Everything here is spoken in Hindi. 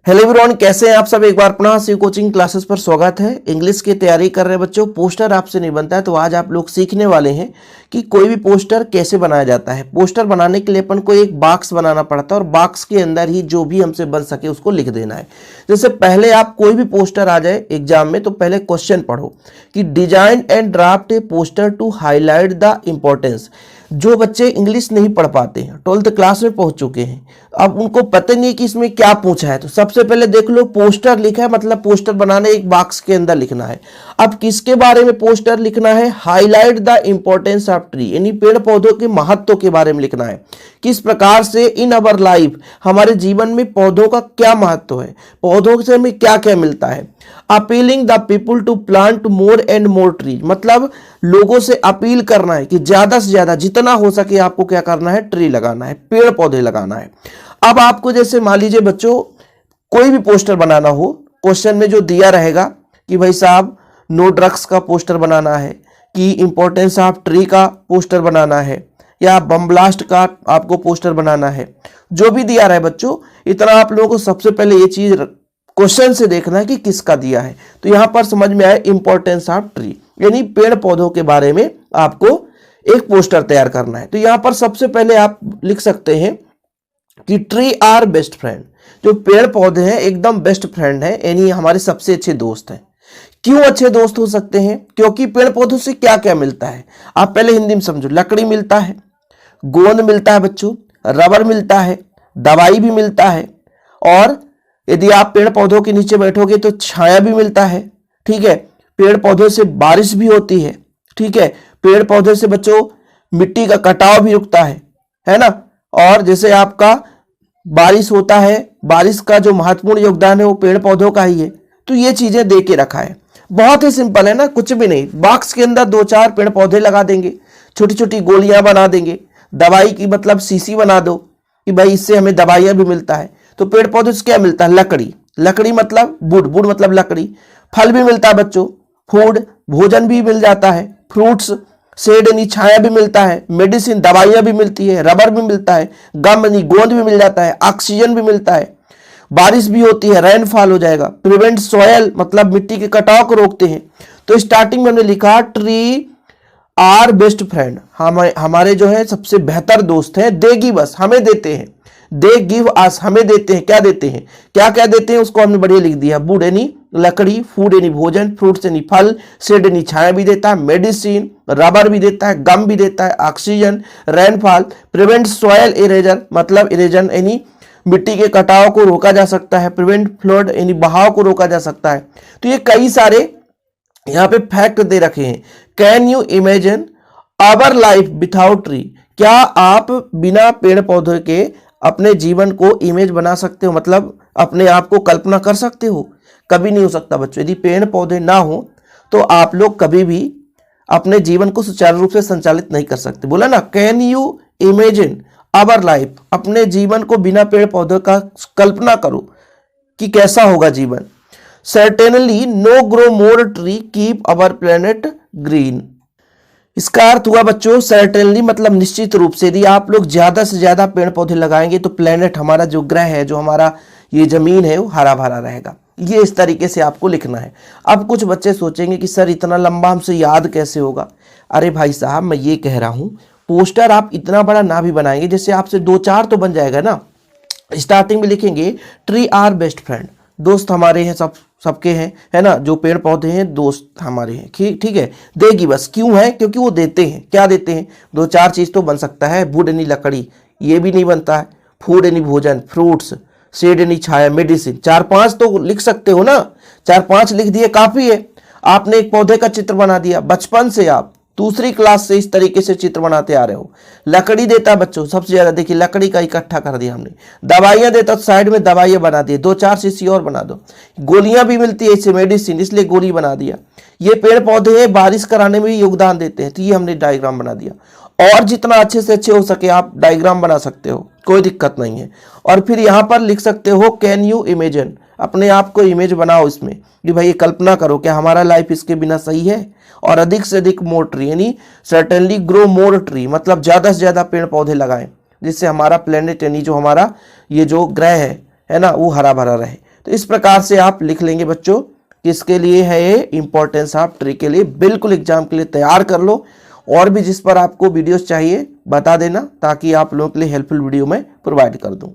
हेलो एवरीवन, कैसे हैं आप सब। एक बार पुनः सी कोचिंग क्लासेस पर स्वागत है। इंग्लिश की तैयारी कर रहे बच्चों, पोस्टर आपसे नहीं बनता है तो आज आप लोग सीखने वाले हैं कि कोई भी पोस्टर कैसे बनाया जाता है। पोस्टर बनाने के लिए अपन को एक बॉक्स बनाना पड़ता है और बॉक्स के अंदर ही जो भी हमसे बन सके उसको लिख देना है। जैसे पहले आप कोई भी पोस्टर आ जाए एग्जाम में तो पहले क्वेश्चन पढ़ो कि design and draft a poster to highlight the importance. जो बच्चे इंग्लिश नहीं पढ़ पाते हैं, 12th क्लास में पहुंच चुके हैं, अब उनको पता नहीं कि इसमें क्या पूछा है, तो सबसे पहले देख लो पोस्टर लिखा है, मतलब पोस्टर बनाने एक बॉक्स के अंदर लिखना है। अब किसके बारे में पोस्टर लिखना है? Highlight the importance of tree, यानी पेड़ पौधों के महत्व के बारे में लिखना है। किस प्रकार से इन अवर लाइफ, हमारे जीवन में पौधों का क्या महत्व है, पौधों से हमें क्या क्या मिलता है। Appealing the people to plant more and more tree, मतलब लोगों से अपील करना है कि ज्यादा से ज्यादा जितना हो सके आपको क्या करना है, ट्री लगाना है, पेड़ पौधे लगाना है। अब आपको जैसे मान लीजिए बच्चों कोई भी पोस्टर बनाना हो, क्वेश्चन में जो दिया रहेगा कि भाई साहब नो ड्रग्स का पोस्टर बनाना है, कि इंपॉर्टेंस ऑफ ट्री का पोस्टर बनाना है, या बम ब्लास्ट का आपको पोस्टर बनाना है, जो भी दिया रहा है बच्चों, इतना आप लोगों को सबसे पहले ये चीज क्वेश्चन से देखना है कि किसका दिया है। तो यहां पर समझ में आया इंपॉर्टेंस ऑफ ट्री, यानी पेड़ पौधों के बारे में आपको एक पोस्टर तैयार करना है। तो यहां पर सबसे पहले आप लिख सकते हैं कि ट्री आर बेस्ट फ्रेंड, जो पेड़ पौधे हैं एकदम बेस्ट फ्रेंड है, यानी हमारे सबसे अच्छे दोस्त हैं। क्यों अच्छे दोस्त हो सकते हैं? क्योंकि पेड़ पौधों से क्या क्या मिलता है आप पहले हिंदी में समझो। लकड़ी मिलता है, गोंद मिलता है बच्चों, रबर मिलता है, दवाई भी मिलता है, और यदि आप पेड़ पौधों के नीचे बैठोगे तो छाया भी मिलता है। ठीक है, पेड़ पौधों से बारिश भी होती है। ठीक है, पेड़ पौधे से बच्चों मिट्टी का कटाव भी रुकता है ना। और जैसे आपका बारिश होता है, बारिश का जो महत्वपूर्ण योगदान है वो पेड़ पौधों का ही है। तो ये चीजें दे के रखा है, बहुत ही सिंपल है ना, कुछ भी नहीं। बॉक्स के अंदर 2-4 पेड़ पौधे लगा देंगे, छोटी छोटी गोलियां बना देंगे, दवाई की मतलब शीशी बना दो कि भाई इससे हमें दवाइयां भी मिलता है। तो पेड़ पौधे से क्या मिलता है? लकड़ी, लकड़ी मतलब वुड, वुड मतलब लकड़ी। फल भी मिलता है बच्चों, फूड भोजन भी मिल जाता है, फ्रूट्स, शेड यानी छाया भी मिलता है, मेडिसिन दवाइयां भी मिलती है, रबर भी मिलता है, गम यानी गोंद भी मिल जाता है, ऑक्सीजन भी मिलता है, बारिश भी होती है, रेनफॉल हो जाएगा, प्रिवेंट सॉयल मतलब मिट्टी के कटाव को रोकते हैं। तो स्टार्टिंग में हमने लिखा ट्री आर बेस्ट फ्रेंड, हमारे जो है सबसे बेहतर दोस्त हैं। दे गिव अस, हमें देते हैं, दे गिव अस हमें देते हैं। क्या देते हैं, क्या क्या देते हैं उसको हमने बढ़िया लिख दिया। वुड यानी लकड़ी, फूड यानी भोजन, फ्रूट्स यानी फल, शेड यानी छाया भी देता है, मेडिसिन रबर भी देता है, गम भी देता है, oxygen, rainfall, prevent soil eraser मतलब इरेजन यानी मिट्टी के कटाव को रोका जा सकता है, प्रिवेंट फ्लड यानी बहाव को रोका जा सकता है। तो ये कई सारे यहाँ पे फैक्ट दे रखे हैं। Can you imagine our life without tree, क्या आप बिना पेड़ पौधे के अपने जीवन को इमेज बना सकते हो, मतलब अपने आप को कल्पना कर सकते हो? कभी नहीं हो सकता बच्चों। यदि पेड़ पौधे ना हो तो आप लोग कभी भी अपने जीवन को सुचारू रूप से संचालित नहीं कर सकते। बोला ना, can you imagine our life, अपने जीवन को बिना पेड़ पौधे का कल्पना करो कि कैसा होगा जीवन। Certainly know grow more tree keep our planet green, इसका अर्थ हुआ बच्चों सर्टेनली मतलब निश्चित रूप से, यदि आप लोग ज्यादा से ज्यादा पेड़ पौधे लगाएंगे तो प्लेनेट, हमारा जो ग्रह है, जो हमारा ये जमीन है, वो हरा भरा रहेगा। ये इस तरीके से आपको लिखना है। अब कुछ बच्चे सोचेंगे कि सर इतना लंबा हमसे याद कैसे होगा। अरे भाई साहब, मैं ये कह रहा हूं पोस्टर आप इतना बड़ा ना भी बनाएंगे, जैसे आपसे 2-4 तो बन जाएगा ना। स्टार्टिंग में लिखेंगे ट्री आर बेस्ट फ्रेंड, दोस्त हमारे हैं, सबके हैं, है ना, जो पेड़ पौधे हैं दोस्त हमारे हैं। ठीक है, देगी बस, क्यों है? क्योंकि वो देते हैं। क्या देते हैं? 2-4 चीज तो बन सकता है। वुड यानी लकड़ी, ये भी नहीं बनता है। फूड यानी भोजन, फ्रूट्स, शेड यानी छाया, मेडिसिन। 4-5 तो लिख सकते हो ना, 4-5 लिख दिए काफी है। आपने एक पौधे का चित्र बना दिया, बचपन से आप दूसरी क्लास से इस तरीके से चित्र बनाते आ रहे हो। लकड़ी देता है बच्चों सबसे ज्यादा, देखिए लकड़ी का इकट्ठा कर दिया हमने। दवाइयां देता तो साइड में दवाइयां बना दी, 2-4 शीशी और बना दो। गोलियां भी मिलती है इससे, मेडिसिन, इसलिए गोली बना दिया। ये पेड़ पौधे हैं, बारिश कराने में भी योगदान देते हैं, तो ये हमने डायग्राम बना दिया। और जितना अच्छे से अच्छे हो सके आप डायग्राम बना सकते हो, कोई दिक्कत नहीं है। और फिर यहाँ पर लिख सकते हो कैन यू इमेजिन, अपने आप को इमेज बनाओ इसमें कि भाई ये कल्पना करो क्या हमारा लाइफ इसके बिना सही है। और अधिक से अधिक मोर ट्री यानी सर्टेनली ग्रो मोर ट्री मतलब ज्यादा से ज्यादा पेड़ पौधे लगाएं, जिससे हमारा प्लेनेट यानी जो हमारा ये जो ग्रह है ना, वो हरा भरा रहे। तो इस प्रकार से आप लिख लेंगे बच्चों। किसके लिए है ये? इंपॉर्टेंस ऑफ ट्री के लिए। बिल्कुल एग्जाम के लिए तैयार कर लो। और भी जिस पर आपको वीडियोस चाहिए बता देना, ताकि आप लोगों के लिए हेल्पफुल वीडियो मैं प्रोवाइड कर दूं।